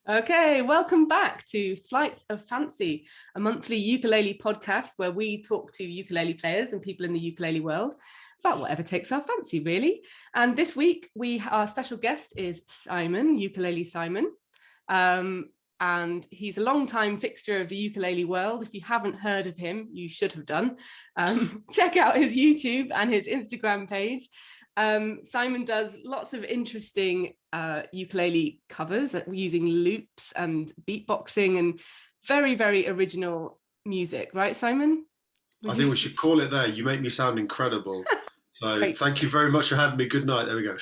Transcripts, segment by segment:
Okay, welcome back to Flights of Fancy, a monthly ukulele podcast where we talk to ukulele players and people in the ukulele world about whatever takes our fancy, really. And this week, our special guest is Simon, Ukulele Simon. And he's a long-time fixture of the ukulele world. If you haven't heard of him, you should have done. Check out his YouTube and his Instagram page. Simon does lots of interesting ukulele covers using loops and beatboxing and very, very original music. Right, Simon? I think we should call it there. You make me sound incredible. So Great. Thank you very much for having me. Good night. There we go.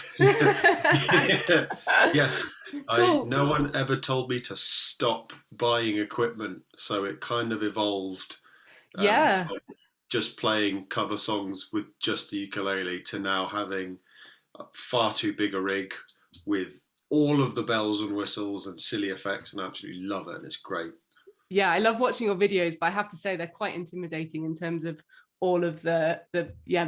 Yes. Cool. No one ever told me to stop buying equipment. So it kind of evolved. Yeah. From just playing cover songs with just the ukulele to now having a far too big a rig with all of the bells and whistles and silly effects, and I absolutely love it, and it's great. Yeah, I love watching your videos, but I have to say they're quite intimidating in terms of all of the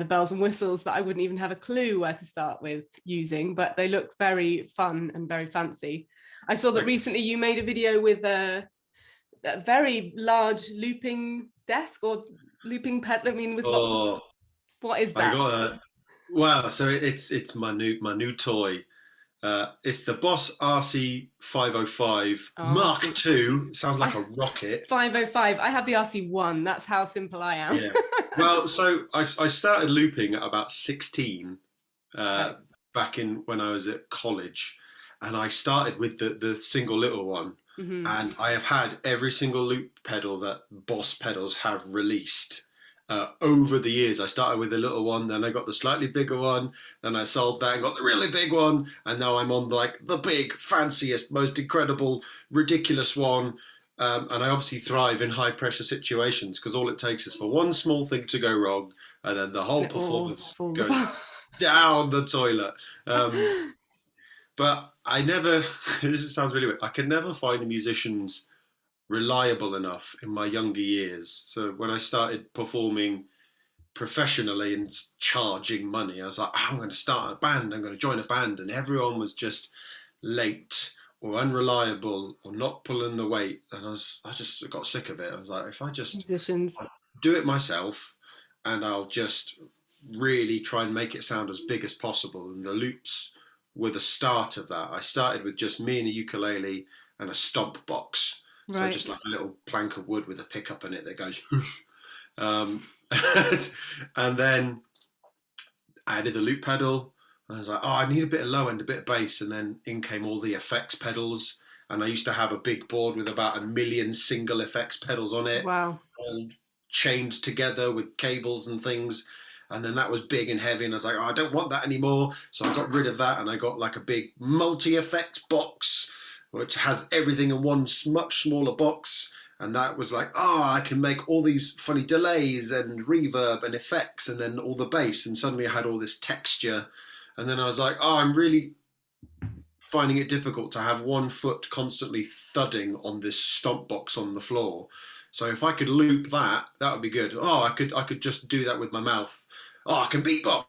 bells and whistles that I wouldn't even have a clue where to start with using, but they look very fun and very fancy. I saw that recently you made a video with a very large looping desk or looping pedal. I mean, with lots of... What is that? So it's my new toy. It's the Boss RC505 Mark II. It sounds like a rocket. 505. I have the RC1. That's how simple I am. Yeah. Well, so I started looping at about 16 back in when I was at college, and I started with the single little one. Mm-hmm. And I have had every single loop pedal that Boss pedals have released over the years. I started with the little one, then I got the slightly bigger one, then I sold that and got the really big one, and now I'm on like the big, fanciest, most incredible, ridiculous one. And I obviously thrive in high pressure situations because all it takes is for one small thing to go wrong, and then the whole performance goes down the toilet. But I never, this sounds really weird, I could never find musicians reliable enough in my younger years. So when I started performing professionally and charging money, I was like, I'm going to start a band, I'm going to join a band. And everyone was just late or unreliable or not pulling the weight. And I just got sick of it. I was like, if I just do it myself and I'll just really try and make it sound as big as possible. And the loops were the start of that. I started with just me and a ukulele and a stomp box. Right. So just like a little plank of wood with a pickup in it that goes and then I added the loop pedal. I was like, I need a bit of low end, a bit of bass, and then in came all the effects pedals. And I used to have a big board with about 1 million single effects pedals on it. Wow. All chained together with cables and things. And then that was big and heavy, and I was like, I don't want that anymore. So I got rid of that, and I got like a big multi-effects box, which has everything in one much smaller box. And that was like, I can make all these funny delays and reverb and effects, and then all the bass. And suddenly I had all this texture. And then I was like, I'm really finding it difficult to have one foot constantly thudding on this stomp box on the floor. So if I could loop that would be good. I could just do that with my mouth. I can beatbox.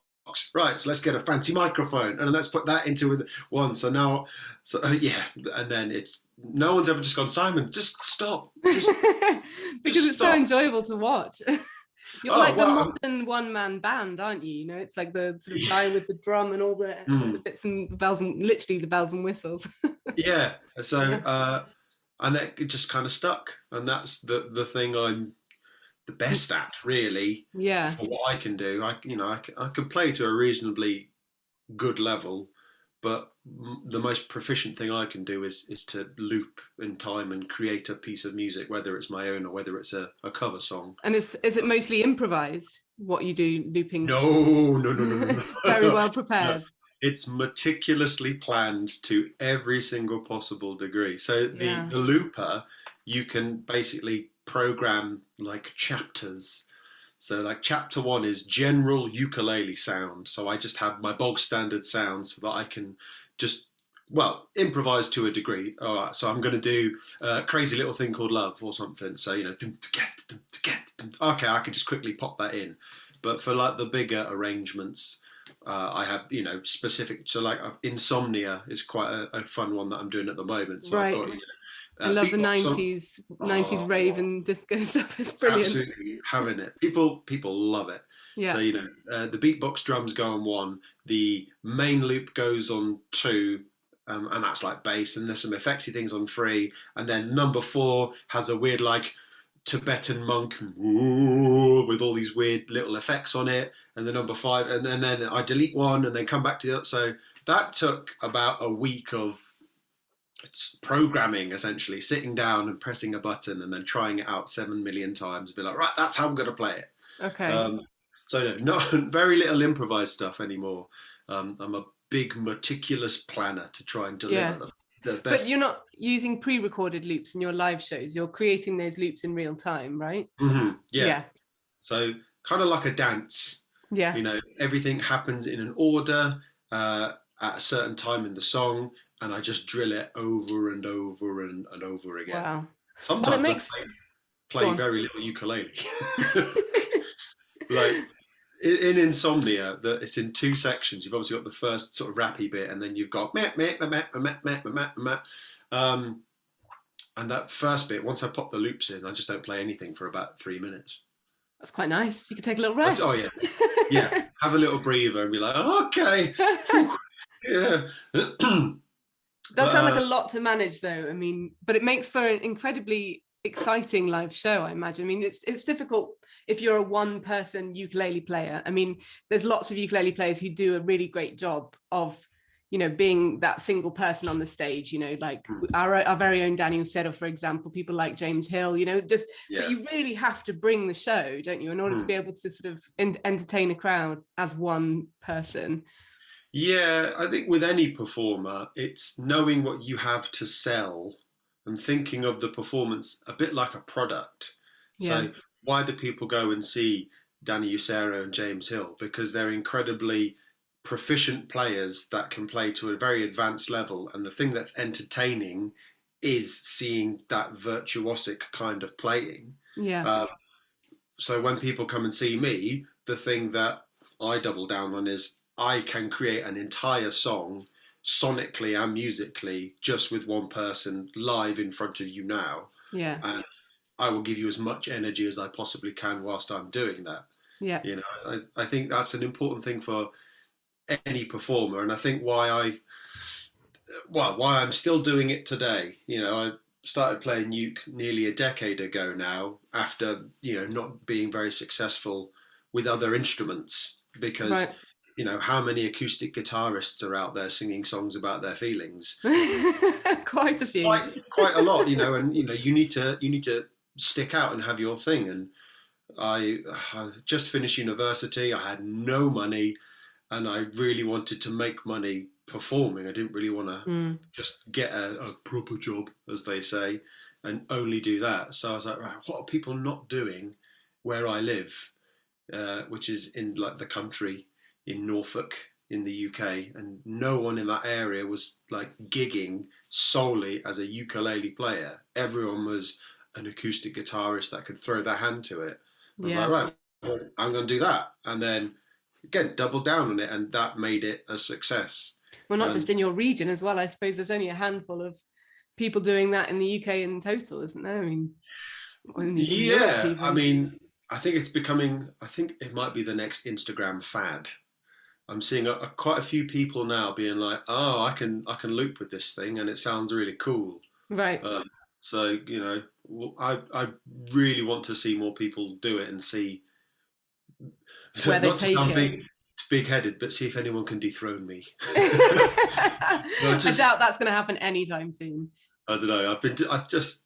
Right, so let's get a fancy microphone and let's put that into one. So now, and then it's no one's ever just gone, Simon, just stop. Because it's stop. So enjoyable to watch. You're the modern one-man band, aren't you? You know, it's like the sort of guy with the drum and all the bits and the bells and literally the bells and whistles. Yeah. So and it just kind of stuck, and that's the thing I'm the best at, really. Yeah. For what I can do, I can play to a reasonably good level, but the most proficient thing I can do is to loop in time and create a piece of music, whether it's my own or whether it's a cover song. And is it mostly improvised, what you do looping? No. Very well prepared. No. It's meticulously planned to every single possible degree. So the looper, you can basically program like chapters. So like chapter 1 is general ukulele sound. So I just have my bog standard sound so that I can just, improvise to a degree. All right, so I'm going to do a crazy little thing called love or something. So, okay, I can just quickly pop that in. But for like the bigger arrangements, I have, specific. So like Insomnia is quite a fun one that I'm doing at the moment. So Right. I've got, I love the beatbox 90s rave and disco stuff. It's brilliant. absolutely having it. People love it. Yeah. So the beatbox drums go on 1, the main loop goes on 2, and that's like bass, and there's some effecty things on 3, and then number 4 has a weird like Tibetan monk with all these weird little effects on it, and the number 5, and then I delete one and then come back to the other. So that took about a week of programming, essentially sitting down and pressing a button and then trying it out 7 million times, be like, right, that's how I'm going to play it. Okay. So not very little improvised stuff anymore. I'm a big meticulous planner to try and deliver the best. But you're not using pre-recorded loops in your live shows. You're creating those loops in real time, right? Mm-hmm. Yeah. So kind of like a dance. Yeah. Everything happens in an order at a certain time in the song, and I just drill it over and over and over again. Wow. Sometimes I play very little ukulele. Like in Insomnia, that it's in 2 sections. You've obviously got the first sort of rappy bit, and then you've got and that first bit, once I pop the loops in, I just don't play anything for about 3 minutes. That's quite nice. You can take a little rest. Oh yeah, yeah. Have a little breather and be like, okay, yeah. Does sound like a lot to manage, though. I mean, but it makes for an incredibly exciting live show, I imagine. I mean, it's difficult if you're a one-person ukulele player. I mean, there's lots of ukulele players who do a really great job of, being that single person on the stage. Like our very own Daniel Sedder, for example. People like James Hill. But you really have to bring the show, don't you, in order to be able to sort of entertain a crowd as one person. Yeah, I think with any performer, it's knowing what you have to sell and thinking of the performance a bit like a product. Yeah. So why do people go and see Danny Usero and James Hill? Because they're incredibly proficient players that can play to a very advanced level. And the thing that's entertaining is seeing that virtuosic kind of playing. Yeah. So when people come and see me, the thing that I double down on is I can create an entire song sonically and musically just with one person live in front of you now. Yeah. And I will give you as much energy as I possibly can whilst I'm doing that. Yeah. I think that's an important thing for any performer. And I think why I'm still doing it today. I started playing uke nearly a decade ago now after, not being very successful with other instruments because... Right. How many acoustic guitarists are out there singing songs about their feelings? Quite a few. Quite a lot, and you need to stick out and have your thing. And I just finished university. I had no money, and I really wanted to make money performing. I didn't really want to just get a proper job, as they say, and only do that. So I was like, right, what are people not doing where I live, which is in like the country. In Norfolk in the UK, and no one in that area was like gigging solely as a ukulele player. Everyone was an acoustic guitarist that could throw their hand to it. I was like, right, well, I'm going to do that. And then again, double down on it, and that made it a success. Well, not just in your region as well. I suppose there's only a handful of people doing that in the UK in total, isn't there? I mean, I think it's becoming, I think it might be the next Instagram fad. I'm seeing quite a few people now being like, "Oh, I can loop with this thing, and it sounds really cool." Right. So I really want to see more people do it and see where they take it. Big-headed, but see if anyone can dethrone me. I doubt that's going to happen anytime soon. I don't know. I've just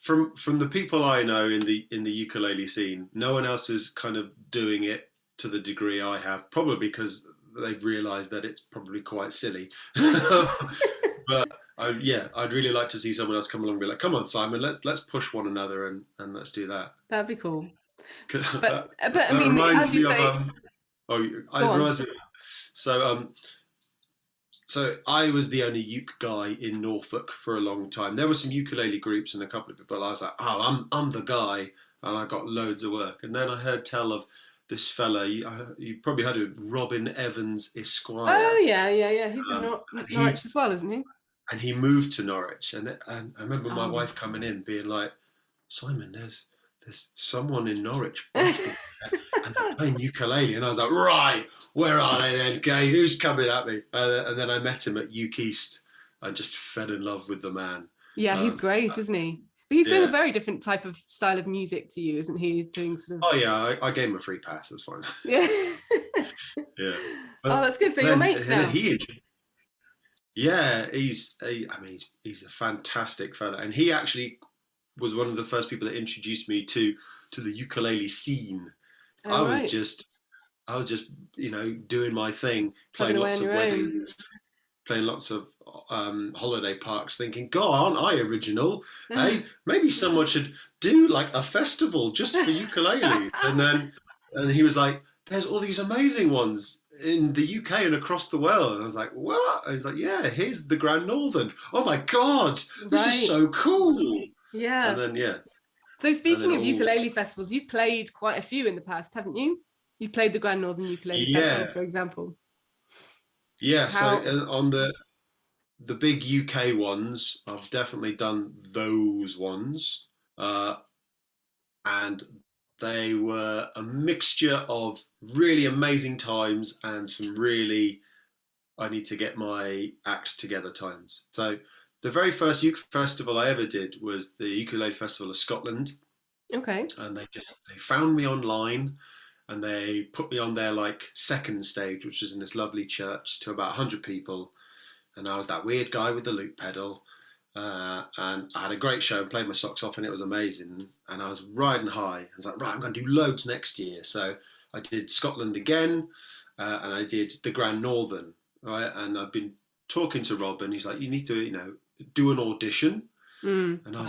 from the people I know in the ukulele scene, no one else is kind of doing it to the degree I have. Probably because they've realised that it's probably quite silly. But I'd really like to see someone else come along and be like, "Come on, Simon, let's push one another and let's do that." That'd be cool. But I mean, as you say, reminds me. So I was the only uke guy in Norfolk for a long time. There were some ukulele groups and a couple of people. I was like, "Oh, I'm the guy," and I got loads of work. And then I heard tell of this fella. You probably heard of Robin Evans Esquire. Oh yeah. He's in Norwich as well, isn't he? And he moved to Norwich, and I remember my Oh. wife coming in being like, Simon, there's someone in Norwich busking and they're playing ukulele, and I was like, right, where are they then? Okay, who's coming at me? And then I met him at Uke East. I just fell in love with the man. Yeah, he's great, isn't he? But he's doing a very different type of style of music to you, isn't he? He's doing sort of... Oh yeah, I gave him a free pass. It was fine. Yeah. Yeah. But that's good. So you're mates now. Yeah, he's a fantastic fella, and he actually was one of the first people that introduced me to the ukulele scene. I was just doing my thing, playing lots of weddings, playing lots of holiday parks, thinking, God, aren't I original? Hey, maybe someone should do like a festival just for ukulele. and he was like, there's all these amazing ones in the UK and across the world. And I was like, what? I was like, yeah, here's the Grand Northern. Oh my God, this is so cool. Yeah. And then, So speaking of ukulele festivals, you've played quite a few in the past, haven't you? You've played the Grand Northern Ukulele Festival, for example. Yeah, so on the big UK ones, I've definitely done those ones. And they were a mixture of really amazing times and some really I need to get my act together times. So the very first uke festival I ever did was the Ukulele Festival of Scotland. Okay. And they found me online and they put me on their like second stage, which was in this lovely church to about 100 people. And I was that weird guy with the loop pedal. And I had a great show and played my socks off and it was amazing. And I was riding high. I was like, right, I'm going to do loads next year. So I did Scotland again and I did the Grand Northern. Right, and I've been talking to Rob and he's like, you need to, do an audition. And I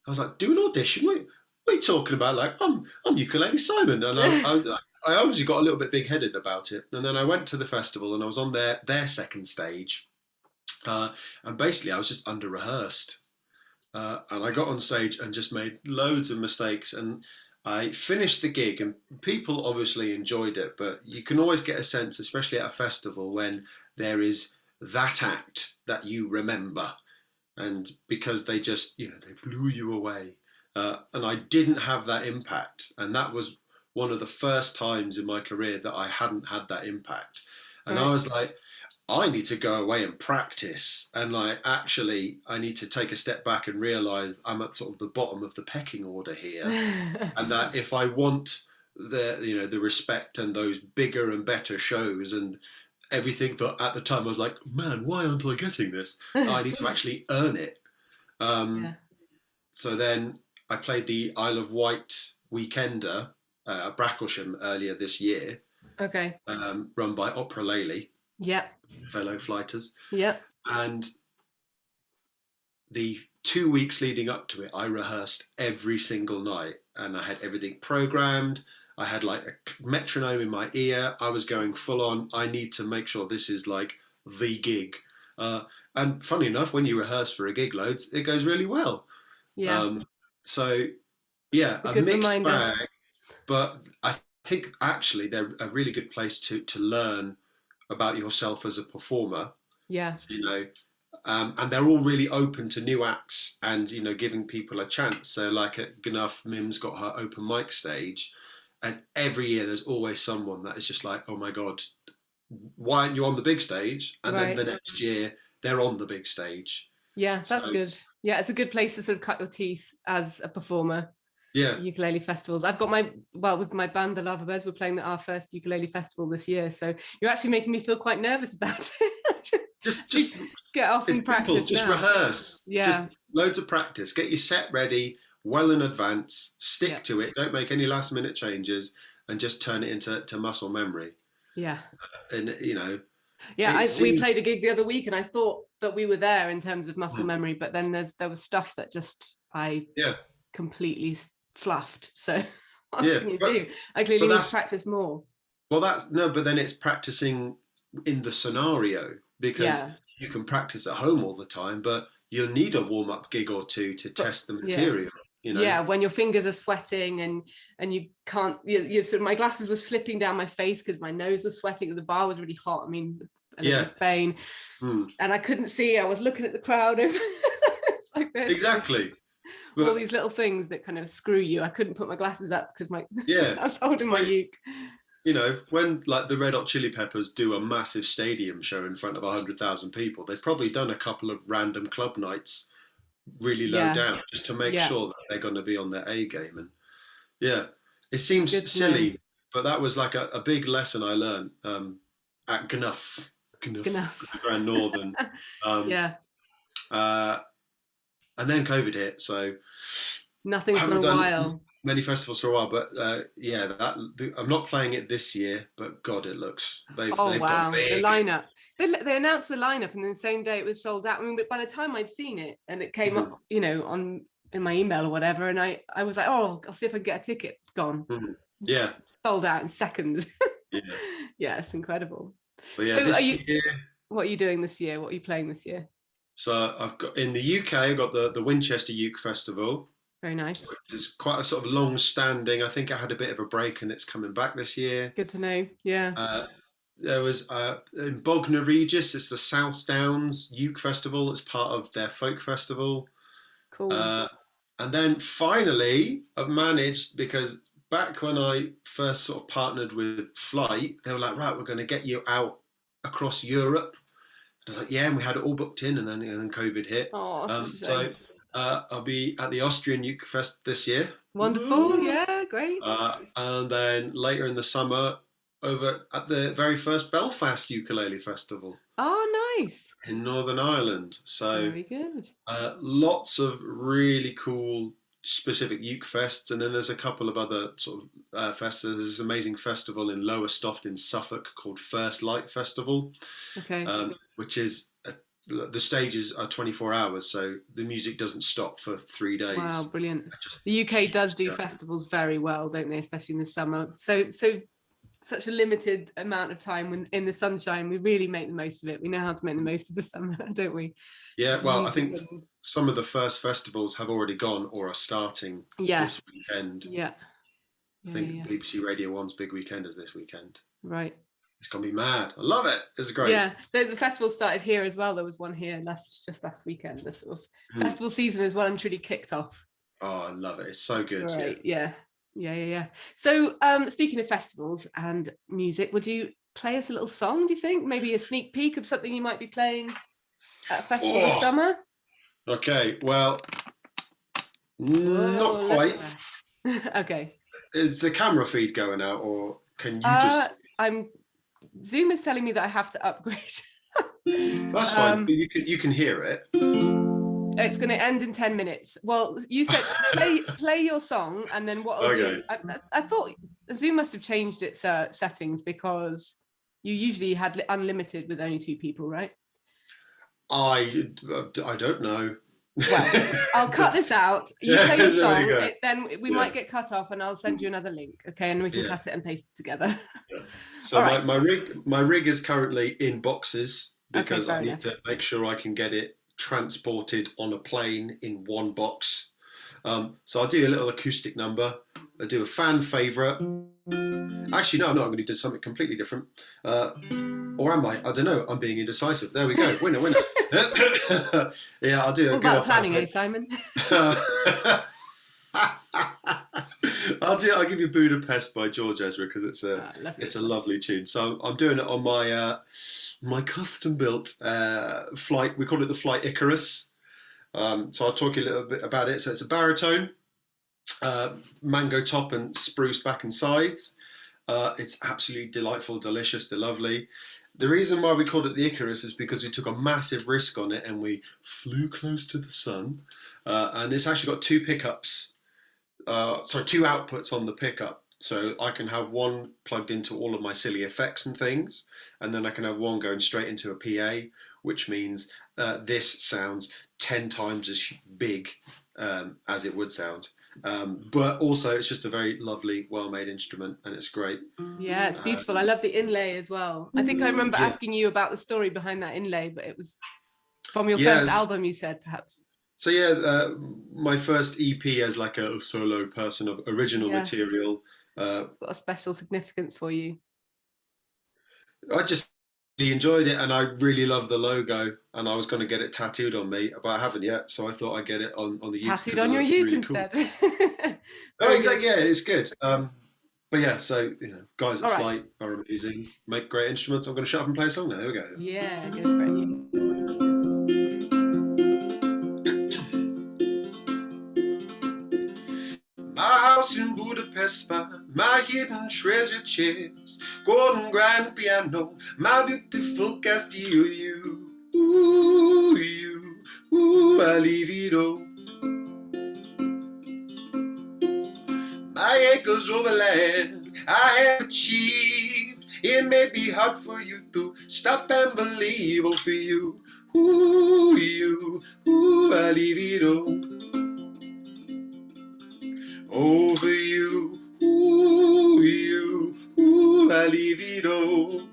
was like, do an audition? What are you talking about? Like, I'm Ukulele Simon. And I obviously got a little bit big-headed about it. And then I went to the festival and I was on their second stage. And basically I was just under-rehearsed. And I got on stage and just made loads of mistakes. And I finished the gig and people obviously enjoyed it. But you can always get a sense, especially at a festival, when there is that act that you remember. And because they just, they blew you away. And I didn't have that impact. And that was one of the first times in my career that I hadn't had that impact. And I was like, I need to go away and practice. And actually, I need to take a step back and realise I'm at sort of the bottom of the pecking order here. And that if I want the respect and those bigger and better shows and everything that at the time I was like, man, why aren't I getting this? I need to actually earn it. So then I played the Isle of Wight Weekender at Bracklesham earlier this year. Okay. Run by Opera Lely. Yep. Fellow flighters. Yep. And the 2 weeks leading up to it, I rehearsed every single night and I had everything programmed. I had like a metronome in my ear. I was going full on. I need to make sure this is like the gig. And funny enough, when you rehearse for a gig loads, it goes really well. Yeah. So yeah, a mixed reminder. bag. But I think actually they're a really good place to learn about yourself as a performer. Yeah. And they're all really open to new acts and, giving people a chance. So like at Gnuff, Mim's got her open mic stage. And every year there's always someone that is just like, oh my God, why aren't you on the big stage? And then the next year they're on the big stage. Yeah, that's good. Yeah, it's a good place to sort of cut your teeth as a performer. Yeah. Ukulele festivals. I've got with my band, the Lava Birds, we're playing our first ukulele festival this year. So you're actually making me feel quite nervous about it. just get off and practice. Simple. Just rehearse. Yeah. Just loads of practice. Get your set ready well in advance. Stick to it. Don't make any last minute changes and just turn it into muscle memory. Yeah. We played a gig the other week and I thought that we were there in terms of muscle memory, but then there was stuff that just completely fluffed. So what can you do? I clearly need to practice more. Well, but then it's practicing in the scenario because you can practice at home all the time, but you'll need a warm-up gig or two to test the material. you know. Yeah, when your fingers are sweating and you can't, you sort of, my glasses were slipping down my face because my nose was sweating. The bar was really hot. I mean, I live in Spain, and I couldn't see. I was looking at the crowd. Like this. Exactly. But all these little things that kind of screw you. I couldn't put my glasses up because I was holding my uke. You know, when like the Red Hot Chili Peppers do a massive stadium show in front of 100,000 people, they've probably done a couple of random club nights really low down just to make sure that they're going to be on their A game. And it seems silly, but that was like a big lesson I learned at Gnuff, Grand Northern. And then COVID hit, so nothing for a while. Many festivals for a while, but I'm not playing it this year. But God, it looks they've gone big. The lineup. They announced the lineup, and then the same day it was sold out. I mean, but by the time I'd seen it and it came up, you know, in my email or whatever, and I was like, oh, I'll see if I can get a ticket. Gone. Yeah, sold out in seconds. Yeah, it's incredible. But yeah, so year, what are you doing this year? What are you playing this year? So I've got in the UK, I've got the Winchester Uke Festival. Very nice. It's quite a sort of long-standing. I think I had a bit of a break, and it's coming back this year. Good to know. Yeah. There was in Bognor Regis. It's the South Downs Uke Festival. It's part of their folk festival. Cool. And then finally, I've managed, because back when I first sort of partnered with Flight, they were like, right, we're going to get you out across Europe. I was like, yeah, and we had it all booked in, and then COVID hit. Oh, so I'll be at the Austrian Uke Fest this year. Wonderful, yeah, great. And then later in the summer, over at the very first Belfast Ukulele Festival. Oh, nice. In Northern Ireland. So very good. Lots of really cool specific uke fests, and then there's a couple of other sort of fests. There's this amazing festival in Lowestoft in Suffolk called First Light Festival. Okay. Which is the stages are 24 hours, so the music doesn't stop for 3 days. Wow, brilliant. The UK does do festivals very well, don't they? Especially in the summer. So such a limited amount of time when in the sunshine, we really make the most of it. We know how to make the most of the summer, don't we? Yeah, well, I think some of the first festivals have already gone or are starting this weekend. Yeah. I think BBC Radio 1's big weekend is this weekend. Right. It's going to be mad. I love it. It's great. Yeah, the festival started here as well. There was one here just last weekend. The sort of festival season as well and truly kicked off. Oh, I love it. It's so good. Right. Yeah. So speaking of festivals and music, would you play us a little song, do you think? Maybe a sneak peek of something you might be playing at a festival this summer? Okay, well, not quite. Okay. Is the camera feed going out, or can you just... Zoom is telling me that I have to upgrade. That's fine, but you can hear it. It's going to end in 10 minutes. Well, you said play your song, and then what I'll do... I thought Zoom must have changed its settings, because you usually had unlimited with only 2 people, right? I don't know. Well, I'll cut this out. You play your song, then we might get cut off, and I'll send you another link, okay? And we can cut it and paste it together. Yeah. So my rig is currently in boxes, because I need to make sure I can get it transported on a plane in one box. So I'll do a little acoustic number. I'll do a fan favourite. Actually, no, I'm not. I'm going to do something completely different. Or am I? I don't know. I'm being indecisive. There we go. Winner. Yeah, I'll do a good about planning, Simon? I'll give you Budapest by George Ezra, because it's a lovely tune. So I'm doing it on my my custom built Flight. We call it the Flight Icarus. So I'll talk a little bit about it. So it's a baritone, mango top and spruce back and sides. It's absolutely delightful, delicious, lovely. The reason why we called it the Icarus is because we took a massive risk on it, and we flew close to the sun. And it's actually got 2 pickups. 2 outputs on the pickup. So I can have one plugged into all of my silly effects and things, and then I can have one going straight into a PA, which means this sounds 10 times as big as it would sound. But also it's just a very lovely, well-made instrument, and it's great. Yeah, it's beautiful. I love the inlay as well. I think I remember asking you about the story behind that inlay, but it was from your first album, you said, perhaps. So yeah, my first EP as like a solo person of original material. It's got a special significance for you. I just really enjoyed it, and I really love the logo, and I was going to get it tattooed on me, but I haven't yet. So I thought I'd get it on the uke Tattooed because it on your looks uke really instead. cool. Oh, exactly. Yeah, it's good. But yeah, so guys at All right. Flight are amazing, make great instruments. I'm going to shut up and play a song now. Here we go. Yeah, go for it. My house in Budapest, my hidden treasure chest, golden grand piano, my beautiful Castillo, ooh, I leave it all. My acres overland, I have achieved. It may be hard for you to stop and believe, oh, for you, ooh, I leave it all. Oh, for you, ooh, I leave it all.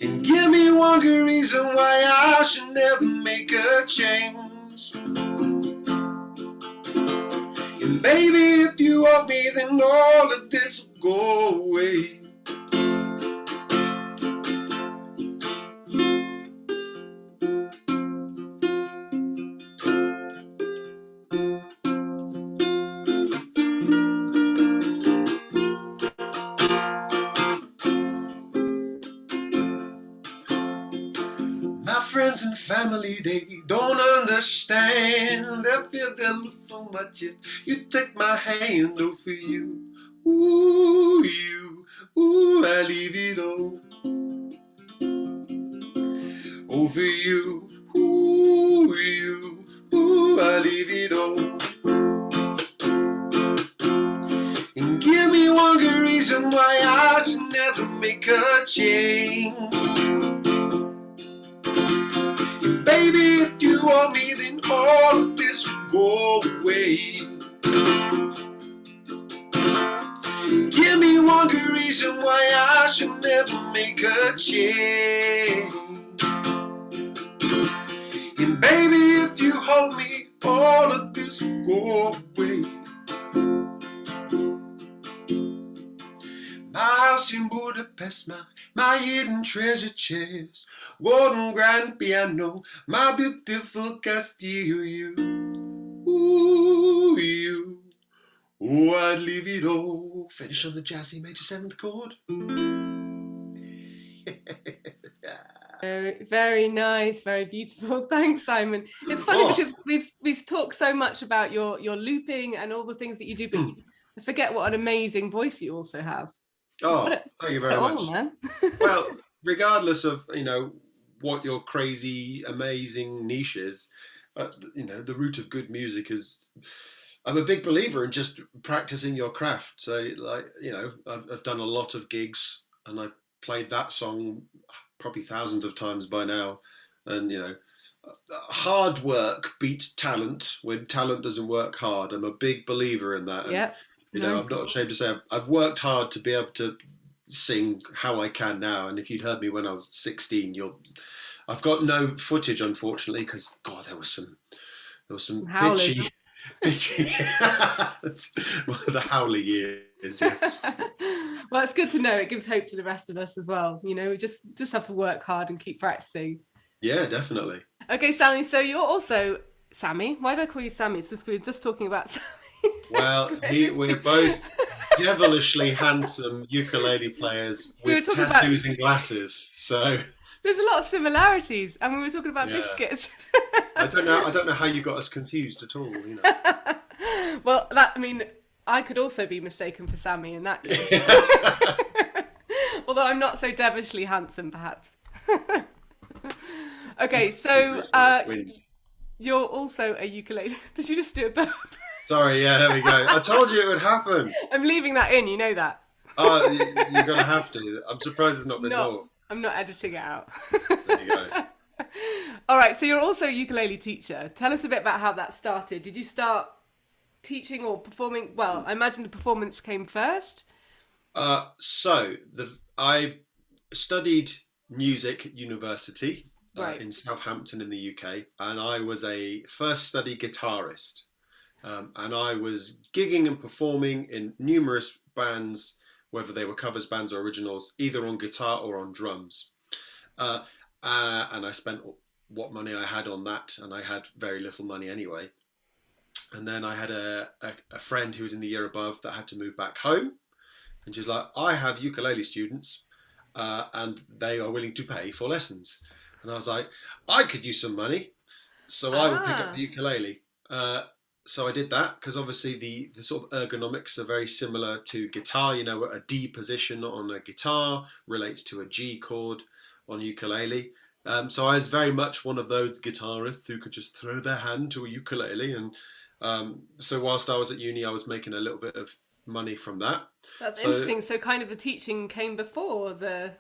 And give me one good reason why I should never make a change. And baby, if you want me, then all of this will go away. My friends and family, they don't understand. They feel they lose so much if you take my hand. Oh, for you, ooh, I leave it all. Oh, for you, ooh, I leave it all. And give me one good reason why I should never make a change. And baby, if you want me, then all of this will go away. Give me one good reason why I should never make a change. And baby, if you hold me, all of this will go away. My house in Budapest, my hidden treasure chest, golden grand piano, my beautiful Castillo, ooh, I'd leave it all. Finish on the jazzy major 7th chord. Very, very nice, very beautiful. Thanks, Simon. It's funny because we've talked so much about your looping and all the things that you do, but I forget what an amazing voice you also have. Thank you very much. Man. Well, regardless of what your crazy, amazing niche is, the root of good music is. I'm a big believer in just practicing your craft. So, I've done a lot of gigs, and I've played that song probably thousands of times by now. And hard work beats talent when talent doesn't work hard. I'm a big believer in that. Yeah. And, I'm not ashamed to say I've worked hard to be able to sing how I can now. And if you'd heard me when I was 16, I've got no footage, unfortunately, because God, there was some bitchy. Well, the howler years, yes. Well, it's good to know. It gives hope to the rest of us as well. We just have to work hard and keep practicing. Yeah, definitely. Okay, Sammy. So you're also Sammy. Why do I call you Sammy? It's just we're just talking about Sammy. Well, we're both devilishly handsome ukulele players with tattoos and glasses. So there's a lot of similarities, and we were talking about biscuits. I don't know how you got us confused at all. Well, I could also be mistaken for Sammy in that case. Although I'm not so devilishly handsome, perhaps. Okay, so you're also a ukulele. Did you just do a burp? Sorry, yeah, there we go. I told you it would happen. I'm leaving that in, you know that. Oh, you're going to have to. I'm surprised there's not been more. I'm not editing it out. There you go. All right, so you're also a ukulele teacher. Tell us a bit about how that started. Did you start teaching or performing? Well, I imagine the performance came first. I studied music at university. Right. in Southampton in the UK, and I was a first study guitarist. And I was gigging and performing in numerous bands, whether they were covers bands or originals, either on guitar or on drums. Uh, and I spent what money I had on that, and I had very little money anyway. And then I had a friend who was in the year above that had to move back home, and she's like, I have ukulele students, and they are willing to pay for lessons. And I was like, I could use some money, so I will pick up the ukulele. So I did that because obviously the sort of ergonomics are very similar to guitar. You know, a D position on a guitar relates to a G chord on ukulele. So I was very much one of those guitarists who could just throw their hand to a ukulele. And so whilst I was at uni, I was making a little bit of money from that. That's interesting. So kind of the teaching came before the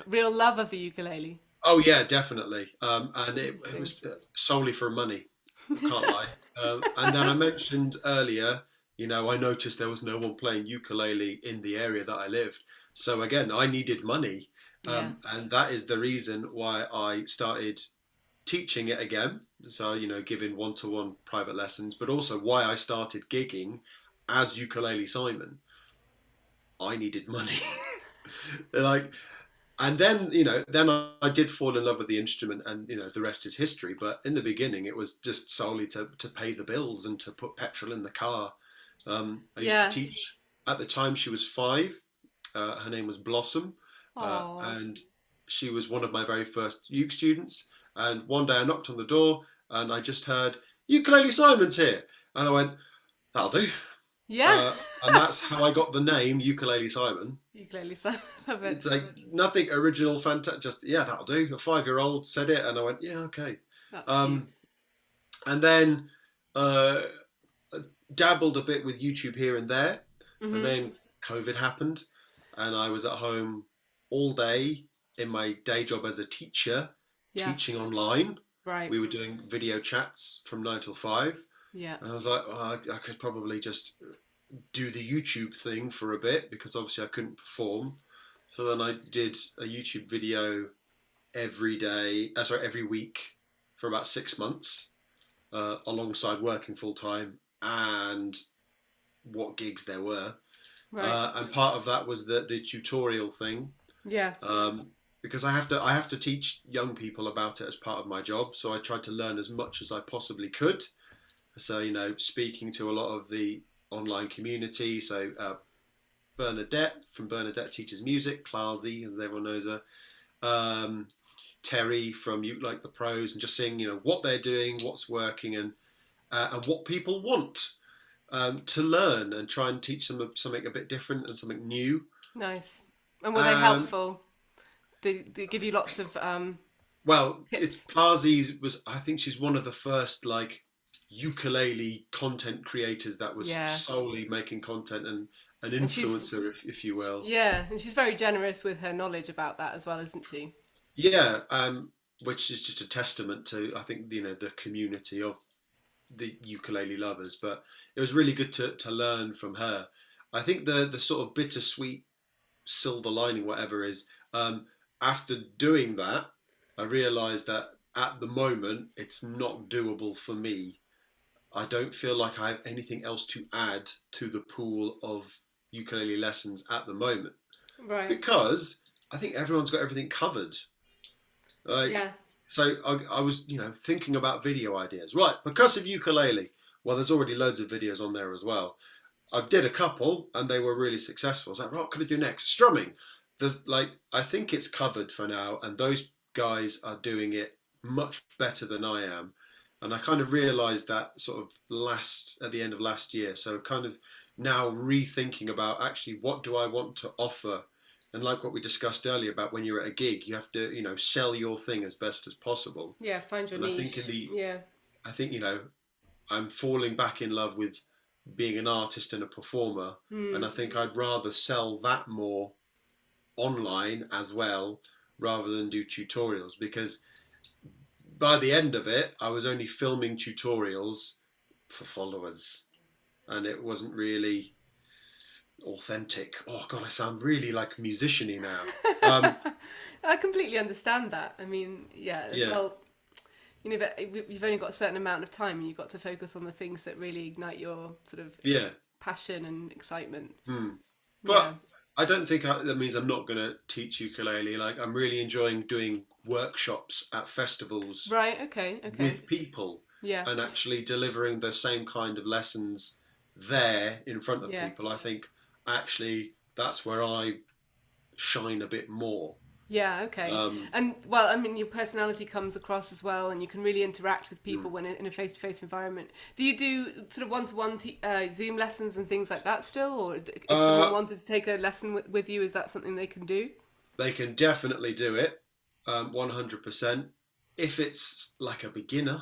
real love of the ukulele. Oh yeah, definitely. And it was solely for money. Can't lie. And then I mentioned earlier, you know, I noticed there was no one playing ukulele in the area that I lived. So again, I needed money. And that is the reason why I started teaching it again. So, you know, giving one-to-one private lessons, but also why I started gigging as Ukulele Simon. I needed money. Like, and then, you know, then I did fall in love with the instrument, and, you know, the rest is history. But in the beginning, it was just solely to pay the bills and to put petrol in the car. I used to teach. At the time, she was 5. Her name was Blossom. And she was one of my very first uke students. And one day I knocked on the door and I just heard, Ukulele Simon's here. And I went, that'll do. Yeah. And that's how I got the name Ukulele Simon. Ukulele Simon, love it. It's like nothing original, fantastic. Just, yeah, that'll do. A 5-year-old said it and I went, yeah, okay. That's cute. And then dabbled a bit with YouTube here and there. Mm-hmm. And then COVID happened and I was at home all day in my day job as a teacher, teaching online. Right. We were doing video chats from 9 till 5. Yeah. And I was like, oh, I could probably just do the YouTube thing for a bit because obviously I couldn't perform. So then I did a YouTube video every week for about 6 months, alongside working full time and what gigs there were. Right. And part of that was the tutorial thing. Yeah. Because I have to teach young people about it as part of my job. So I tried to learn as much as I possibly could. So, you know, speaking to a lot of the online community. So Bernadette from Bernadette Teaches Music, Clarsy, as everyone knows her. Terry from You Like the Pros, and just seeing, you know, what they're doing, what's working, and what people want to learn, and try and teach them something a bit different and something new. Nice. And were they helpful? They give you lots of well, tips? It's Clarsy's was, I think she's one of the first like ukulele content creators that was solely making content and an influencer, if you will. Yeah, and she's very generous with her knowledge about that as well, isn't she? Yeah, which is just a testament to, I think, you know, the community of the ukulele lovers. But it was really good to learn from her. I think the sort of bittersweet silver lining, whatever, is after doing that, I realised that at the moment it's not doable for me. I don't feel like I have anything else to add to the pool of ukulele lessons at the moment. Right. Because I think everyone's got everything covered. So I was, you know, thinking about video ideas. Right, percussive ukulele. Well, there's already loads of videos on there as well. I did a couple and they were really successful. I was like, what can I do next? Strumming. There's like, I think it's covered for now, and those guys are doing it much better than I am. And I kind of realised that sort of at the end of last year. So kind of now rethinking about actually what do I want to offer. And like what we discussed earlier about when you're at a gig, you have to, you know, sell your thing as best as possible. Yeah, find your niche. I think, you know, I'm falling back in love with being an artist and a performer. And I think I'd rather sell that more online as well, rather than do tutorials, because by the end of it, I was only filming tutorials for followers, and it wasn't really, authentic. Oh God, I sound really like musician-y now. I completely understand that. I mean, as Yeah, well, that you've only got a certain amount of time, and you've got to focus on the things that really ignite your sort of yeah. passion and excitement. Yeah. But I don't think that means I'm not going to teach ukulele. Like I'm really enjoying doing workshops at festivals Right. Okay. with people Yeah. and actually delivering the same kind of lessons there in front of Yeah. people. I think actually that's where I shine a bit more. Yeah, okay. Um, And well, I mean, your personality comes across as well, and you can really interact with people mm. when in a face-to-face environment. Do you do sort of one-to-one Zoom lessons and things like that still, or if someone uh, wanted to take a lesson with you, is that something they can do? they can definitely do it, 100%. If it's like a beginner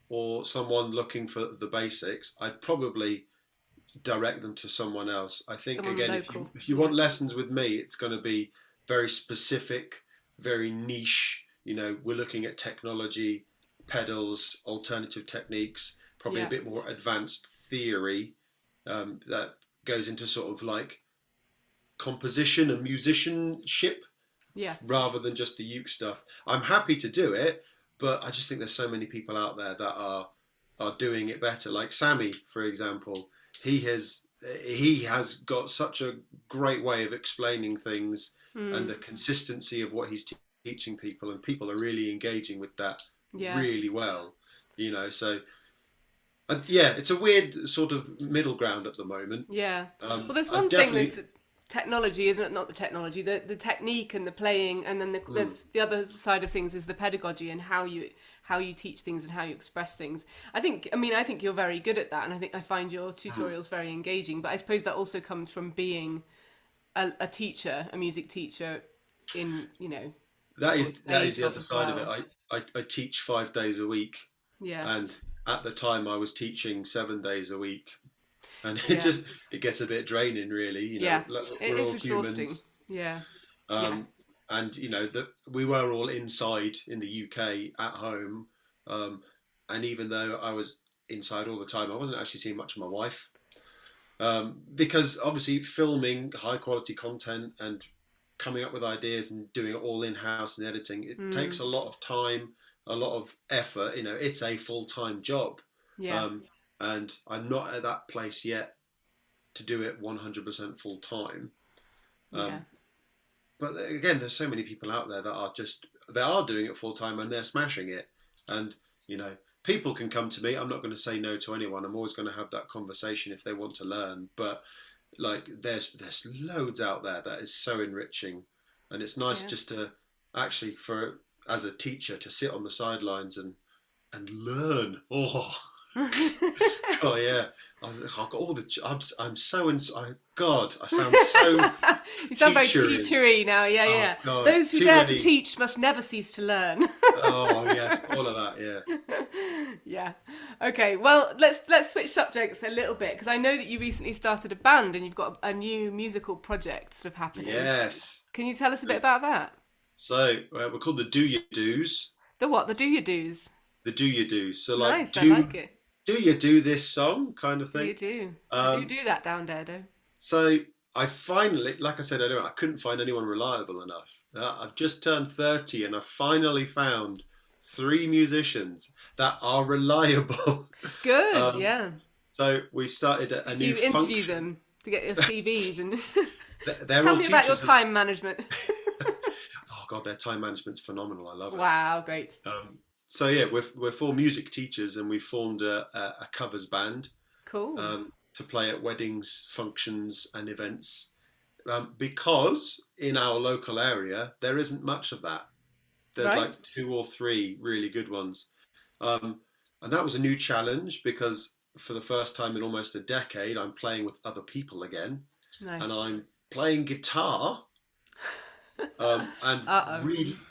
or someone looking for the basics, I'd probably direct them to someone else. I think Someone again, local. if you want lessons with me, it's going to be very specific, very niche. We're looking at technology, pedals, alternative techniques, probably a Yeah. bit more advanced theory that goes into sort of like composition and musicianship Yeah. rather than just the uke stuff. I'm happy to do it, but I just think there's so many people out there that are doing it better. Like Sammy, for example, he has got such a great way of explaining things and the consistency of what he's teaching people, and people are really engaging with that Yeah. really well. So yeah, it's a weird sort of middle ground at the moment. Yeah. Well, there's I've one thing, definitely. there's the technology, isn't it? Not the technology, the technique and the playing, and then there's the other side of things is the pedagogy and how you teach things and how you express things. I think you're very good at that, and I find your tutorials very engaging. But I suppose that also comes from being a teacher, a music teacher, in That your is day the job other as side of it. well. I teach 5 days a week, Yeah. and at the time I was teaching 7 days a week, and Yeah. it gets a bit draining, really. Yeah. We're It's all exhausting. humans, Yeah. Yeah. um, and that we were all inside in the UK at home, and even though I was inside all the time, I wasn't actually seeing much of my wife, because obviously filming high quality content and coming up with ideas and doing it all in house and editing, it takes a lot of time, a lot of effort. It's a full time job, Yeah. um, and I'm not at that place yet to do it 100% full time. Yeah. But again, there's so many people out there that are doing it full time and they're smashing it. And people can come to me. I'm not going to say no to anyone. I'm always going to have that conversation if they want to learn. But like, there's loads out there that is so enriching, and it's nice just to actually, for as a teacher, to sit on the sidelines and learn. Oh. Oh yeah, I've got all the. I'm so. God, I sound so. You sound very teachery. teachery now. Yeah, Oh, yeah. God, Those who too dare many. to teach must never cease to learn. Oh yes, all of that. Yeah. Yeah. Okay. Well, let's switch subjects a little bit, because I know that you recently started a band and you've got a new musical project sort of happening. Yes. Can you tell us a bit about that? So we're called the Do You Do's. The what? The Do You Do's? The Do You Do's. So like, Nice. I like it. do you do this song kind of thing? You do. I do that down there, though. So I finally, like I said earlier, I couldn't find anyone reliable enough. I've just turned 30 and I finally found 3 musicians that are reliable. Good. Yeah. So we started a new Did you interview function. them to get your CVs and They're tell all me about your teachers. time management? Oh God, their time management's phenomenal. I love it. Wow, great. So yeah, we're 4 music teachers and we formed a covers band. Cool. To play at weddings, functions, and events, because in our local area there isn't much of that. There's like 2 or 3 really good ones, and that was a new challenge because for the first time in almost a decade, I'm playing with other people again, Nice. and I'm playing guitar, and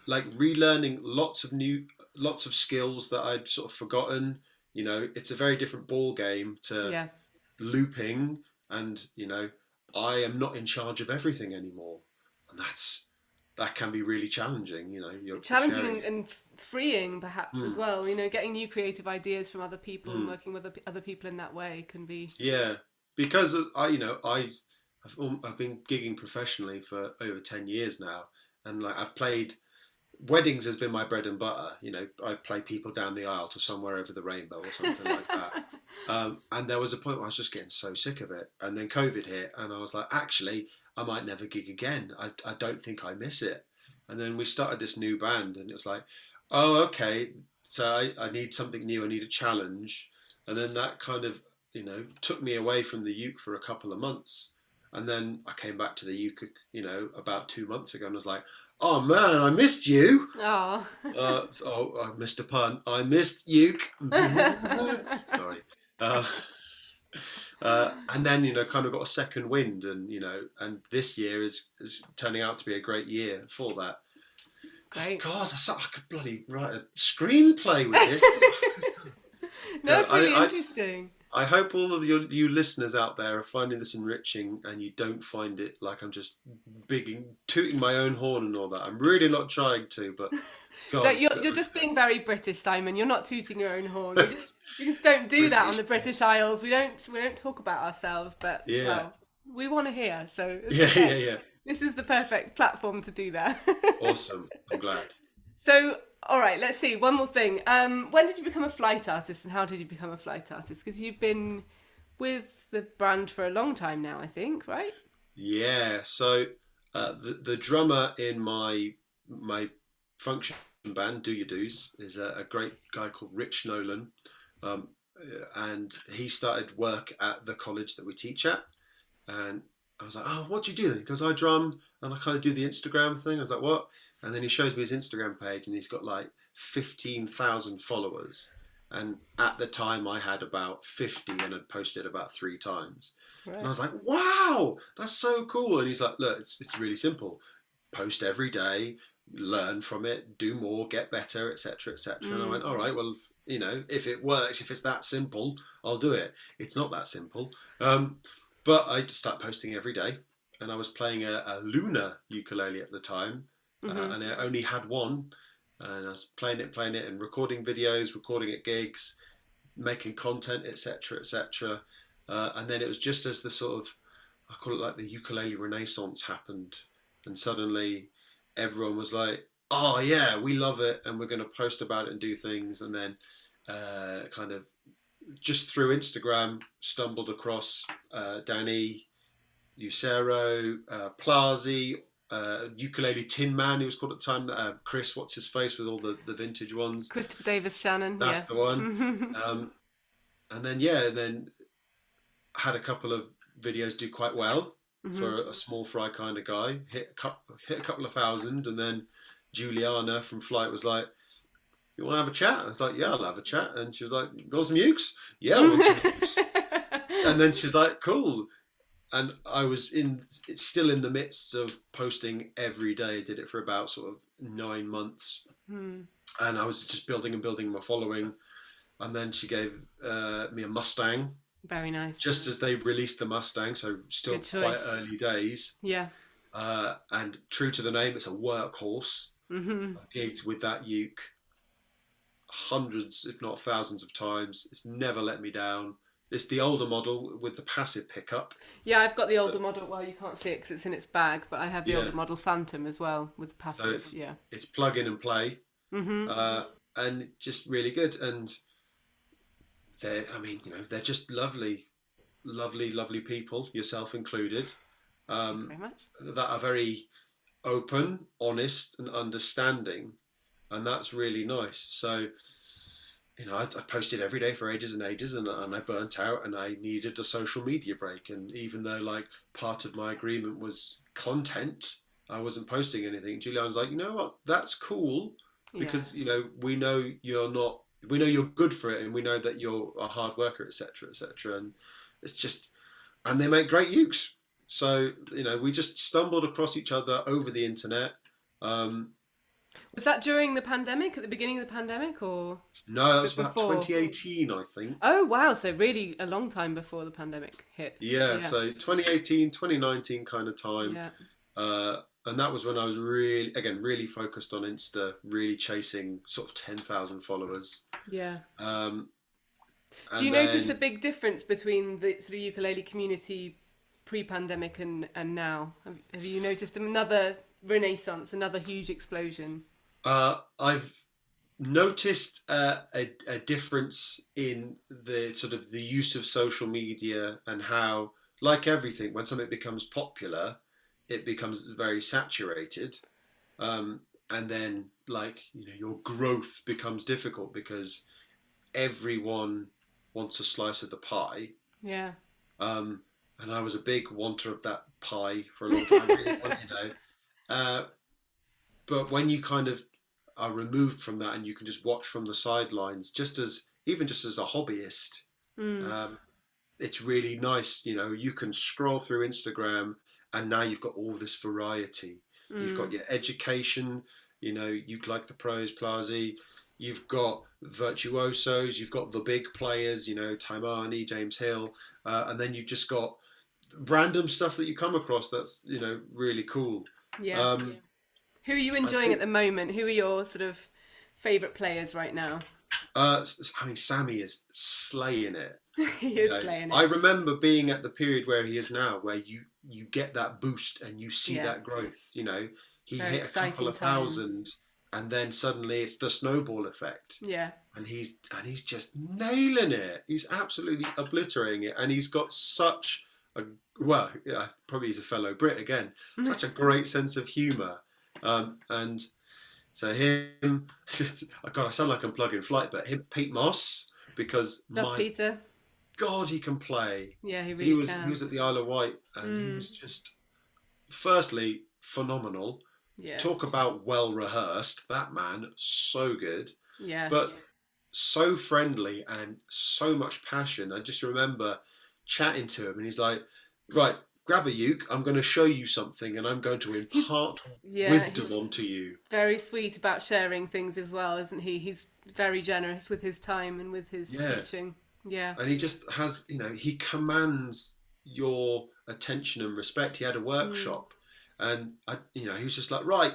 relearning lots of skills that I'd sort of forgotten. It's a very different ball game to looping, and I am not in charge of everything anymore, and that can be really challenging. You're challenging and freeing perhaps as well. Getting new creative ideas from other people and working with other people in that way can be. Yeah, because I I've been gigging professionally for over 10 years now, and like I've played weddings has been my bread and butter. You know, I play people down the aisle to Somewhere Over the Rainbow or something like that. And there was a point where I was just getting so sick of it, and then COVID hit, and I was like, actually, I might never gig again. I don't think I miss it. And then we started this new band, and it was like, oh, okay, so I need something new. I need a challenge, and then that kind of took me away from the uke for a couple of months. And then I came back to the uke, about 2 months ago, and I was like, "Oh man, I missed you." Oh. I missed a pun. I missed uke. Sorry. And then kind of got a second wind, and this year is turning out to be a great year for that. Great. God, I could bloody write a screenplay with this. No, it's really interesting. I hope all of you listeners out there are finding this enriching, and you don't find it like I'm just tooting my own horn and all that. I'm really not trying to, but God, you're just being very British, Simon. You're not tooting your own horn. You just don't do that on the British Isles. We don't talk about ourselves, but well, we want to hear. So yeah. This is the perfect platform to do that. Awesome. I'm glad. So, all right, let's see. One more thing. When did you become a flight artist, and how did you become a flight artist? Because you've been with the brand for a long time now, I think, right? Yeah. So the drummer in my function band, Do Your Do's, is a great guy called Rich Nolan, and he started work at the college that we teach at, and I was like, "Oh, what do you do then?" He goes, "I drum and I kind of do the Instagram thing." I was like, "What?" And then he shows me his Instagram page, and he's got like 15,000 followers. And at the time, I had about 50 and had posted about 3 times. Right. And I was like, "Wow, that's so cool." And he's like, "Look, it's really simple. Post every day, learn from it, do more, get better, etc., etc." And I went, "All right, well, if it works, if it's that simple, I'll do it." It's not that simple. But I just started posting every day, and I was playing a Luna ukulele at the time, and I only had one, and I was playing it, and recording videos, recording at gigs, making content, etc., etc. And then it was just as the sort of, I call it like the ukulele renaissance happened, and suddenly everyone was like, "Oh yeah, we love it, and we're going to post about it and do things." And then kind of just through Instagram, stumbled across Danny, Ucero, Plazi, Ukulele Tin Man, who was called at the time, Chris, what's his face, with all the vintage ones. Christopher Davis Shannon. That's the one. And then had a couple of videos do quite well for a small fry kind of guy. Hit a couple of thousand, and then Juliana from Flight was like, "You want to have a chat?" I was like, "Yeah, I'll have a chat." And she was like, "Got some ukes?" "Yeah, I want some ukes." And then she's like, "Cool." And I was still in the midst of posting every day. I did it for about sort of 9 months. And I was just building my following. And then she gave me a Mustang. Very nice. Just as they released the Mustang, so still quite early days. Yeah. And true to the name, it's a workhorse. I gigged with that uke hundreds, if not thousands of times. It's never let me down. It's the older model with the passive pickup. Yeah, I've got the older model. Well, you can't see it because it's in its bag, but I have the older model Phantom as well with the passive. So it's plug in and play, and just really good. And they're just lovely, lovely, lovely people, yourself included. Thank you very much. That are very open, honest, and understanding, and that's really nice. So, I posted every day for ages and ages, and I burnt out, and I needed a social media break. And even though like part of my agreement was content, I wasn't posting anything. Julianne was like, "You know what? That's cool, because we know you're good for it, and we know that you're a hard worker, etc., etc." And it's just, and they make great ukes. So we just stumbled across each other over the internet. Was that during the pandemic, at the beginning of the pandemic, or? No, that was about 2018, I think. Oh, wow. So really a long time before the pandemic hit. Yeah. So 2018, 2019 kind of time. Yeah. And that was when I was really focused on Insta, really chasing sort of 10,000 followers. Yeah. Do you notice a big difference between the sort of ukulele community pre-pandemic and now? Have you noticed another renaissance, another huge explosion? I've noticed a difference in the sort of the use of social media and how, like everything, when something becomes popular, it becomes very saturated, and then your growth becomes difficult because everyone wants a slice of the pie. Yeah. And I was a big wanter of that pie for a long time. Really wanted, but when you kind of are removed from that and you can just watch from the sidelines, just as a hobbyist, it's really nice. You can scroll through Instagram and now you've got all this variety. You've got your education, you like the pros, Plazi. You've got virtuosos, you've got the big players, Taimani, James Hill, and then you've just got random stuff that you come across that's, really cool. Yeah. Who are you enjoying at the moment? Who are your sort of favourite players right now? Sammy is slaying it. He is slaying it. I remember being at the period where he is now, where you get that boost and you see that growth. He Very hit a couple of thousand, and then suddenly it's the snowball effect. Yeah. And he's just nailing it. He's absolutely obliterating it, and he's got such probably he's a fellow Brit again. Such a great sense of humour. And so him, God, I sound like I'm plugging Flight, but him, Pete Moss, because Peter. God, he can play. Yeah, he really can. He was at the Isle of Wight, and he was just, firstly, phenomenal. Yeah. Talk about well rehearsed. That man, so good. Yeah. But so friendly and so much passion. I just remember chatting to him, and he's like, "Right, grab a uke, I'm going to show you something, and I'm going to impart wisdom onto you." Very sweet about sharing things as well, isn't he? He's very generous with his time and with his teaching. Yeah. And he just has, he commands your attention and respect. He had a workshop, and he was just like, "Right,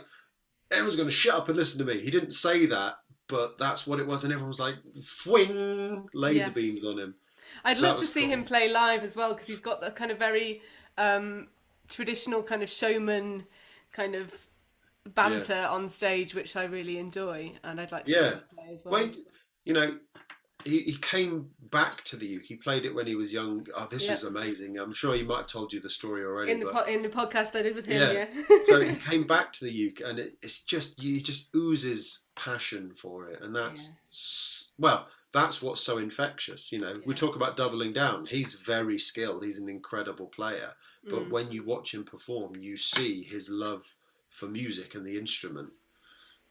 everyone's going to shut up and listen to me." He didn't say that, but that's what it was, and everyone was like, "Fwing!" laser beams on him. I'd love to see him play live as well, because he's got that kind of very traditional kind of showman kind of banter on stage, which I really enjoy, and I'd like to see him play as well. He came back to the uke. He played it when he was young. Oh, this was amazing. I'm sure he might have told you the story already. In the podcast I did with him, yeah. So he came back to the uke, and it's just, he just oozes passion for it, and that's that's what's so infectious. We talk about doubling down. He's very skilled. He's an incredible player. But when you watch him perform, you see his love for music and the instrument.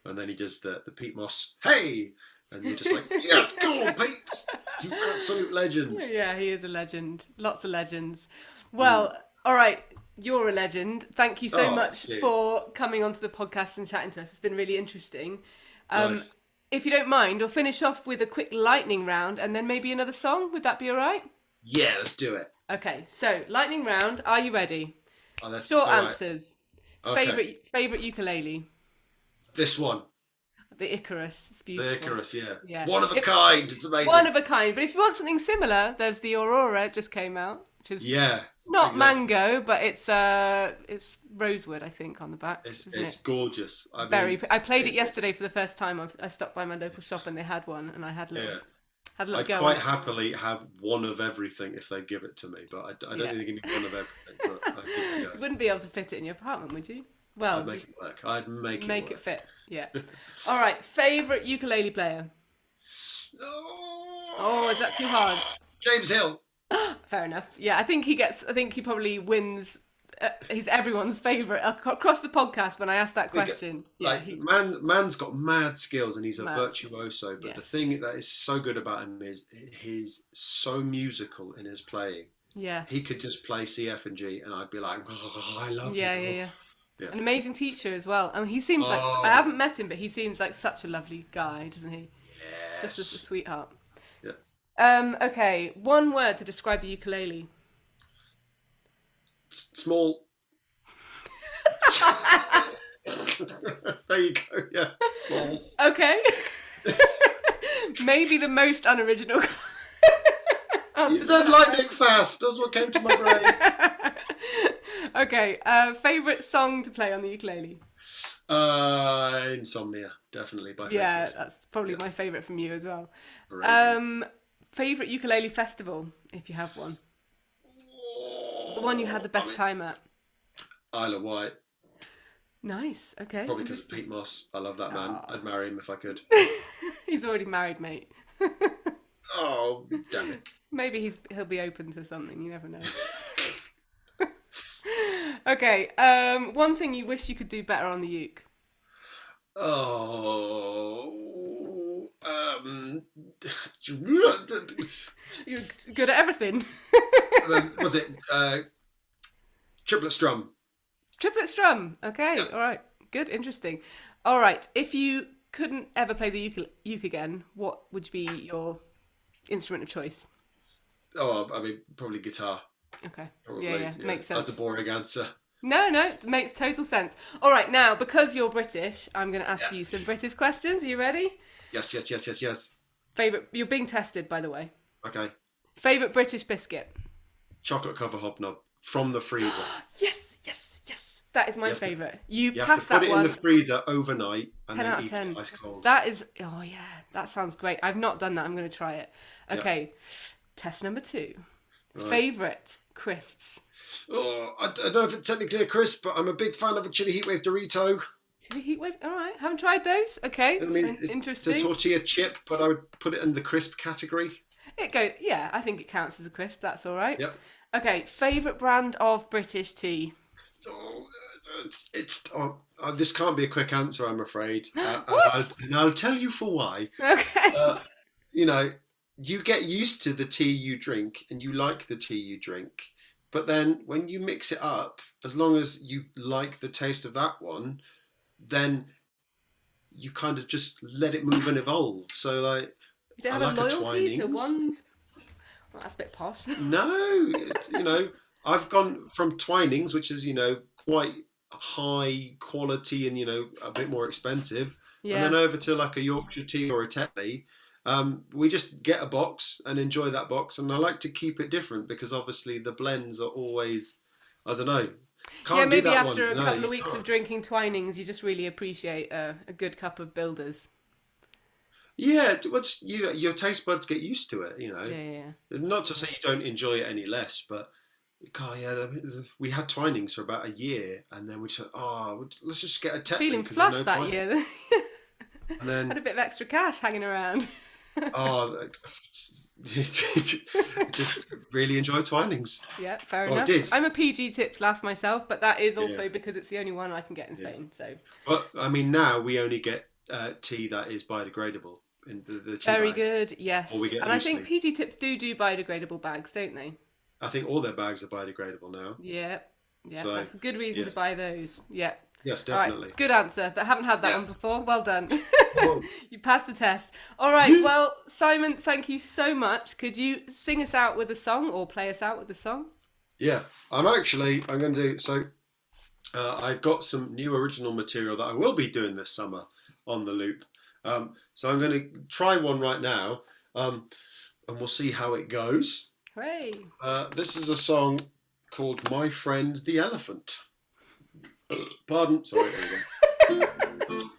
And then he does the Pete Moss, "Hey!" And you're just like, "Yes, go on, Pete! You absolute legend." Yeah, he is a legend. Lots of legends. Well, all right, you're a legend. Thank you so much for coming onto the podcast and chatting to us. It's been really interesting. Nice. If you don't mind, we'll finish off with a quick lightning round and then maybe another song. Would that be all right? Yeah, let's do it. Okay, so lightning round. Are you ready? Short answers. Okay. Favorite ukulele. This one. The Icarus. It's beautiful. The Icarus, yeah. One of a kind. It's amazing. One of a kind. But if you want something similar, there's the Aurora. It just came out, which is not mango, but it's rosewood, I think, on the back. It's gorgeous. I played it yesterday for the first time. I stopped by my local shop and they had one, and I had a little. I'd quite happily have one of everything if they give it to me, but I don't think they give me one of everything. But I'd give it a go. You wouldn't be able to fit it in your apartment, would you? Well, I'd make it work. I'd make it fit. Yeah. All right. Favorite ukulele player? Oh, is that too hard? James Hill. Fair enough. Yeah, I think he probably wins. He's everyone's favourite across the podcast when I asked that question. Man's got mad skills and he's a virtuoso. But the thing that is so good about him is he's so musical in his playing. Yeah. He could just play C, F, and G, and I'd be like, "Oh, I love you." Yeah. An amazing teacher as well. I mean, he seems like, I haven't met him, but he seems like such a lovely guy, doesn't he? Yes. Just a sweetheart. Yeah. Okay, one word to describe the ukulele. Small. There you go. Yeah, small. Okay. Maybe the most unoriginal. You said lightning fast. That's what came to my brain. Okay, favourite song to play on the ukulele? Insomnia, definitely by Yeah, Faithless. that's probably my favourite from you as well. Brilliant. Favourite ukulele festival, if you have one? The one you had the best time at? Isle of Wight, Nice. Okay. probably because of Interesting. Pete Moss. I love that man. Aw. I'd marry him if I could. He's already married, mate. Oh, damn it. Maybe he'll be open to something. You never know. Okay. One thing you wish you could do better on the uke. Oh, You're good at everything. was it triplet strum? Triplet strum. Okay. Yeah. All right. Good. Interesting. All right. If you couldn't ever play the uke again, what would be your instrument of choice? Oh, I mean, probably guitar. Okay. Probably, Yeah. Makes sense. That's a boring answer. No, it makes total sense. All right, now, because you're British, I'm going to ask you some British questions. Are you ready? Yes. You're being tested, by the way. Okay. Favourite British biscuit? Chocolate cover hobnob from the freezer. Yes. That is my favourite. You have pass to put that it one. in the freezer overnight and 10 then out of eat 10. it ice cold. That is, oh yeah, that sounds great. I've not done that. I'm going to try it. Okay, test number 2. Right. Favourite crisps? Oh, I don't know if it's technically a crisp, but I'm a big fan of a chili heatwave Dorito. Chili heatwave? All right, haven't tried those. Okay, I mean, it's interesting. a tortilla chip, but I would put it in the crisp category. Yeah, I think it counts as a crisp. That's all right. Yep. Okay, favourite brand of British tea? This can't be a quick answer, I'm afraid. What? And I'll tell you for why. Okay. You get used to the tea you drink and you like the tea you drink. But then when you mix it up, as long as you like the taste of that one, then you kind of just let it move and evolve. So, like, You don't I have like a loyalty to Twinings. one? Well, that's a bit posh. No, I've gone from Twinings, which is, quite high quality and, a bit more expensive, and then over to like a Yorkshire tea or a Tetley. We just get a box and enjoy that box, and I like to keep it different because obviously the blends are always, I don't know. Can't Maybe do that after one. a couple of weeks of drinking Twinings, you just really appreciate a good cup of Builders. Yeah, well, just, your taste buds get used to it, Yeah. Not to say you don't enjoy it any less, but God, we had Twinings for about a year, and then we said, let's just get a Tetley. Feeling flush that year. And then had a bit of extra cash hanging around. just really enjoy Twinings. Yeah, fair enough. I'm a PG Tips lass myself, but that is also because it's the only one I can get in Spain. So, but I mean, now we only get tea that is biodegradable in the tea very bags. Good, yes. Or we get and I think loosely. PG Tips do biodegradable bags, don't they? I think all their bags are biodegradable now. Yeah, So, that's a good reason to buy those. Yeah. Yes, definitely. Right, good answer. I haven't had that one before. Well done. Whoa. You passed the test. All right. Well, Simon, thank you so much. Could you sing us out with a song or play us out with a song? Yeah, I'm going to do, so I've got some new original material that I will be doing this summer on the loop. So I'm going to try one right now, and we'll see how it goes. Hooray. This is a song called My Friend the Elephant. Pardon, sorry. There we go.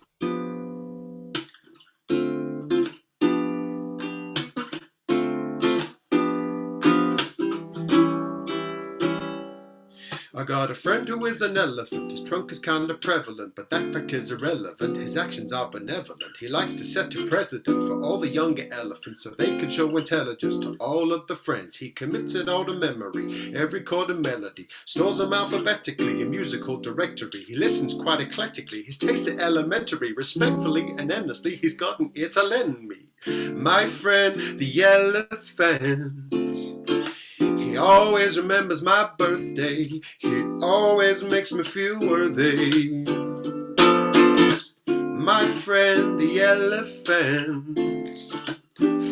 I got a friend who is an elephant. His trunk is kinda prevalent, but that fact is irrelevant. His actions are benevolent. He likes to set a precedent for all the younger elephants so they can show intelligence to all of the friends. He commits it all to memory, every chord and melody. Stores them alphabetically in musical directory. He listens quite eclectically. His tastes are elementary. Respectfully and endlessly, he's got an ear to lend me. My friend, the elephant. He always remembers my birthday. He always makes me feel worthy. My friend, the elephant.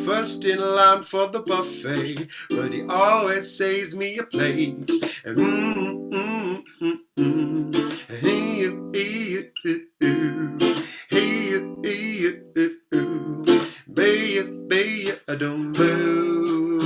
First in line for the buffet, but he always saves me a plate. Baby, I don't move.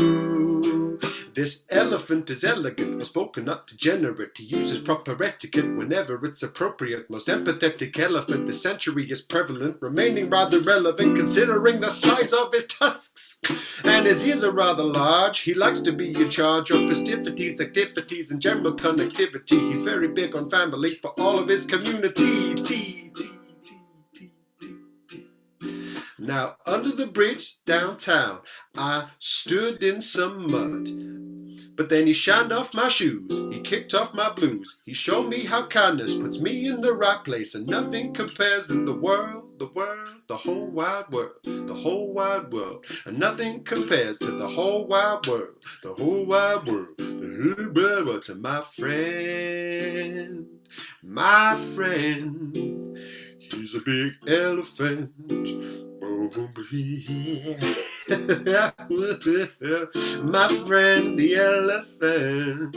This elephant elephant is elegant, well spoken, not degenerate. He uses proper etiquette whenever it's appropriate. Most empathetic elephant this century is prevalent, remaining rather relevant considering the size of his tusks. And his ears are rather large. He likes to be in charge of festivities, activities, and general connectivity. He's very big on family for all of his community. Now, under the bridge downtown, I stood in some mud. But then he shined off my shoes, he kicked off my blues. He showed me how kindness puts me in the right place. And nothing compares in the world, the whole wide world, the whole wide world. And nothing compares to the whole wide world, the whole wide world, the whole wide world. To my friend, he's a big elephant. My friend the elephant,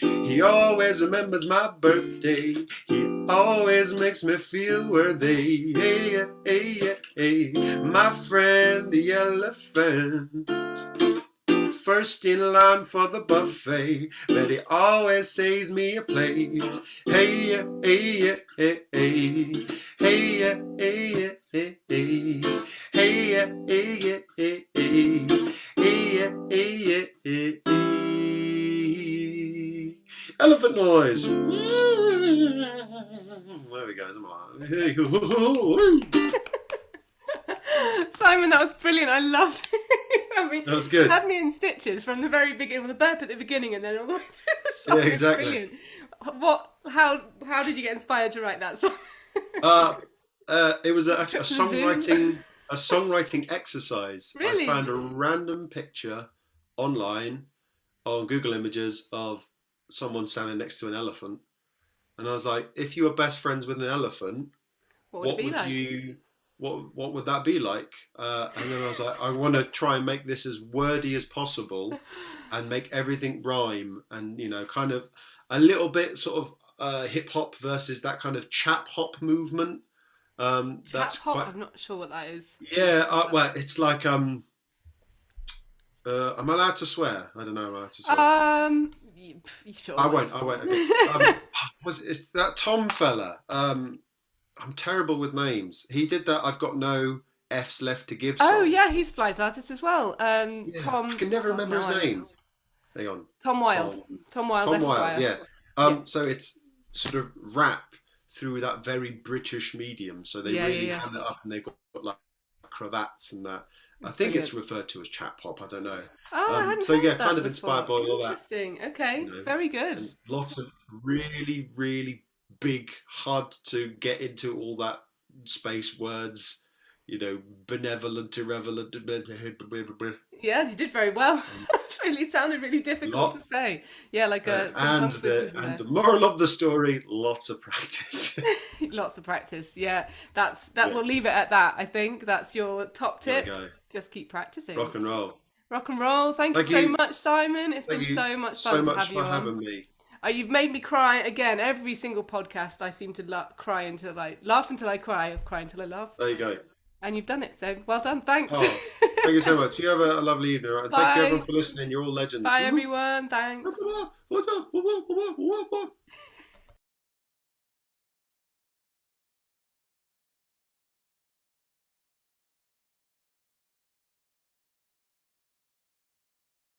he always remembers my birthday. He always makes me feel worthy. Hey. My friend the elephant, first in line for the buffet, but he always saves me a plate. Hey. Elephant noise. There we go. Simon, that was brilliant. I loved it. That was good. Had me in stitches from the very beginning, with a burp at the beginning and then all the way through the song. Yeah, exactly. Brilliant. How did you get inspired to write that song? It was a songwriting exercise. Really? I found a random picture online on Google Images of someone standing next to an elephant, and I was like, if you were best friends with an elephant, what would that be like? And then I was like, I want to try and make this as wordy as possible and make everything rhyme, and kind of a little bit sort of hip hop versus that kind of chap hop movement. Chap hop? I'm not sure what that is. Yeah, well, it's like am I allowed to swear? I don't know. Am I allowed to swear? Sure. I won't. Okay. It's that Tom fella? I'm terrible with names. He did that I've got no F's left to give song. Oh yeah, he's Flights artist as well. Yeah, Tom. I can never remember his name. Hang on. Tom Wilde. Tom Wilde. Yeah. So it's sort of rap through that very British medium. So they hand it up, and they've got like cravats and that. I think it's referred to as chap hop. I don't know. Oh, I hadn't heard that kind of before. inspired by all that. Interesting. Okay, very good. And lots of really, really big, hard to get into all that space words. Benevolent, irrelevant. Yeah, you did very well. It sounded really difficult to say. Yeah, like a and the moral of the story: lots of practice. Lots of practice. Yeah, we'll leave it at that. I think that's your top tip. There we go. Just keep practicing. Rock and roll. Rock and roll. Thank you so much, Simon. It's been so much fun to have you on. So much for having me. You've made me cry again. Every single podcast, I seem to laugh until I cry, or cry until I laugh. There you go. And you've done it, so well done. Thanks. Oh, thank you so much. You have a lovely evening. Right? Thank you everyone for listening. You're all legends. Bye everyone. Thanks.